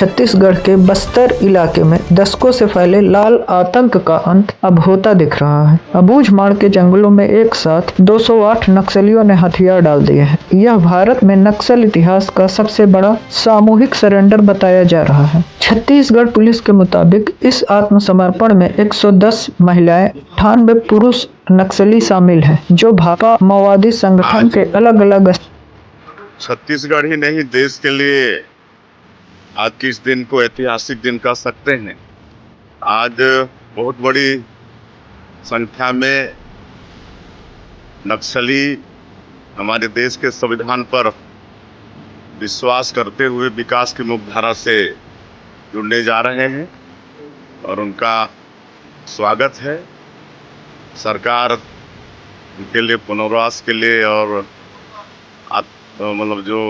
छत्तीसगढ़ के बस्तर इलाके में दशकों से फैले लाल आतंक का अंत अब होता दिख रहा है। अबूझमाड़ के जंगलों में एक साथ 208 नक्सलियों ने हथियार डाल दिए हैं। यह भारत में नक्सल इतिहास का सबसे बड़ा सामूहिक सरेंडर बताया जा रहा है। छत्तीसगढ़ पुलिस के मुताबिक इस आत्मसमर्पण में 110 महिलाएं, 98 पुरुष नक्सली शामिल हैं, जो भाकपा माओवादी संगठन के अलग अलग छत्तीसगढ़ ही नहीं, देश के लिए आज के इस दिन को ऐतिहासिक दिन कह सकते हैं। आज बहुत बड़ी संख्या में नक्सली हमारे देश के संविधान पर विश्वास करते हुए विकास की मुख्यधारा से जुड़ने जा रहे हैं और उनका स्वागत है। सरकार उनके लिए पुनर्वास के लिए और मतलब जो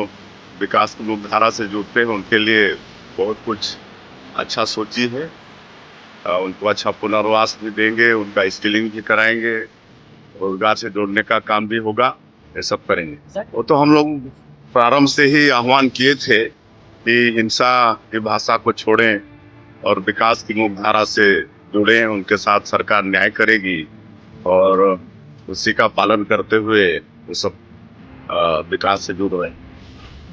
विकास की मुख्यधारा से जुड़ते हैं उनके लिए बहुत कुछ अच्छा सोची है। उनको अच्छा पुनर्वास भी देंगे, उनका स्किलिंग भी कराएंगे, रोजगार से जोड़ने का काम भी होगा, ये सब करेंगे। वो तो हम लोग प्रारंभ से ही आह्वान किए थे कि हिंसा की भाषा को छोड़ें और विकास की मुख्यधारा से जुड़ें। उनके साथ सरकार न्याय करेगी और उसी का पालन करते हुए वो सब विकास से जुड़ रहे हैं।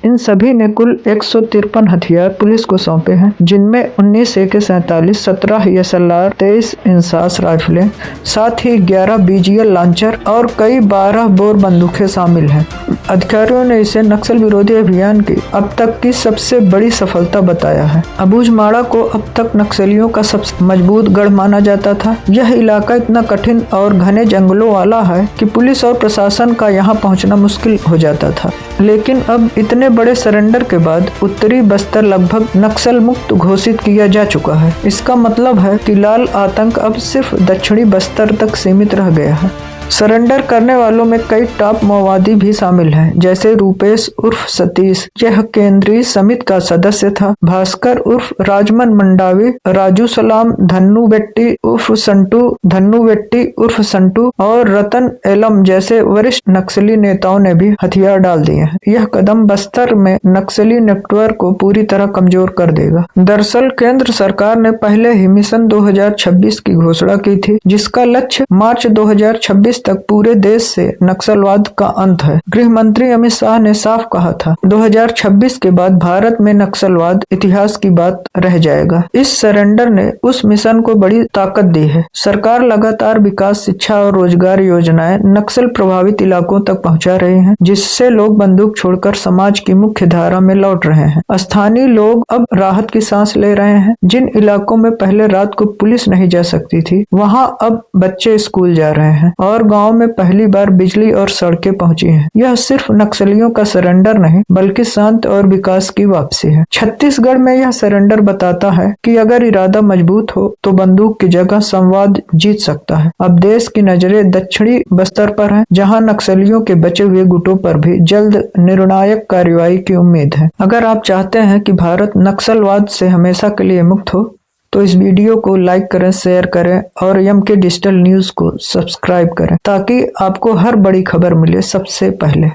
इन सभी ने कुल 153 हथियार पुलिस को सौंपे हैं, जिनमें 19 AK-47, 17 SLR, 23 इंसास राइफलें, साथ ही 11 BGL लॉन्चर और कई 12 बोर बंदूकें शामिल हैं। अधिकारियों ने इसे नक्सल विरोधी अभियान की अब तक की सबसे बड़ी सफलता बताया है। अबूझमाड़ा को अब तक नक्सलियों का सबसे मजबूत गढ़ माना जाता था। यह इलाका इतना कठिन और घने जंगलों वाला है कि पुलिस और प्रशासन का यहाँ पहुँचना मुश्किल हो जाता था, लेकिन अब इतने बड़े सरेंडर के बाद उत्तरी बस्तर लगभग नक्सल मुक्त घोषित किया जा चुका है। इसका मतलब है कि लाल आतंक अब सिर्फ दक्षिणी बस्तर तक सीमित रह गया है। सरेंडर करने वालों में कई टॉप माओवादी भी शामिल हैं, जैसे रूपेश उर्फ सतीश, यह केंद्रीय समिति का सदस्य था, भास्कर उर्फ राजमन मंडावी, राजू सलाम, धन्नू बेट्टी उर्फ संटू, धन्नू बेट्टी उर्फ संटू और रतन एलम जैसे वरिष्ठ नक्सली नेताओं ने भी हथियार डाल दिए हैं। यह कदम बस्तर में नक्सली नेटवर्क को पूरी तरह कमजोर कर देगा। दरअसल केंद्र सरकार ने पहले ही मिशन 2026 की घोषणा की थी, जिसका लक्ष्य मार्च 2026 तक पूरे देश से नक्सलवाद का अंत है। गृह मंत्री अमित शाह ने साफ कहा था, 2026 के बाद भारत में नक्सलवाद इतिहास की बात रह जाएगा। इस सरेंडर ने उस मिशन को बड़ी ताकत दी है। सरकार लगातार विकास, शिक्षा और रोजगार योजनाएं नक्सल प्रभावित इलाकों तक पहुंचा रही है, जिससे लोग बंदूक छोड़कर समाज की मुख्य धारा में लौट रहे हैं। स्थानीय लोग अब राहत की सांस ले रहे हैं। जिन इलाकों में पहले रात को पुलिस नहीं जा सकती थी, वहां अब बच्चे स्कूल जा रहे हैं और गांव में पहली बार बिजली और सड़कें पहुंची हैं। यह सिर्फ नक्सलियों का सरेंडर नहीं, बल्कि शांत और विकास की वापसी है। छत्तीसगढ़ में यह सरेंडर बताता है कि अगर इरादा मजबूत हो तो बंदूक की जगह संवाद जीत सकता है। अब देश की नजरें दक्षिणी बस्तर पर है, जहां नक्सलियों के बचे हुए गुटों पर भी जल्द निर्णायक कार्रवाई की उम्मीद है। अगर आप चाहते हैं कि भारत नक्सलवाद से हमेशा के लिए मुक्त हो, तो इस वीडियो को लाइक करें, शेयर करें और एमके डिजिटल न्यूज को सब्सक्राइब करें, ताकि आपको हर बड़ी खबर मिले सबसे पहले।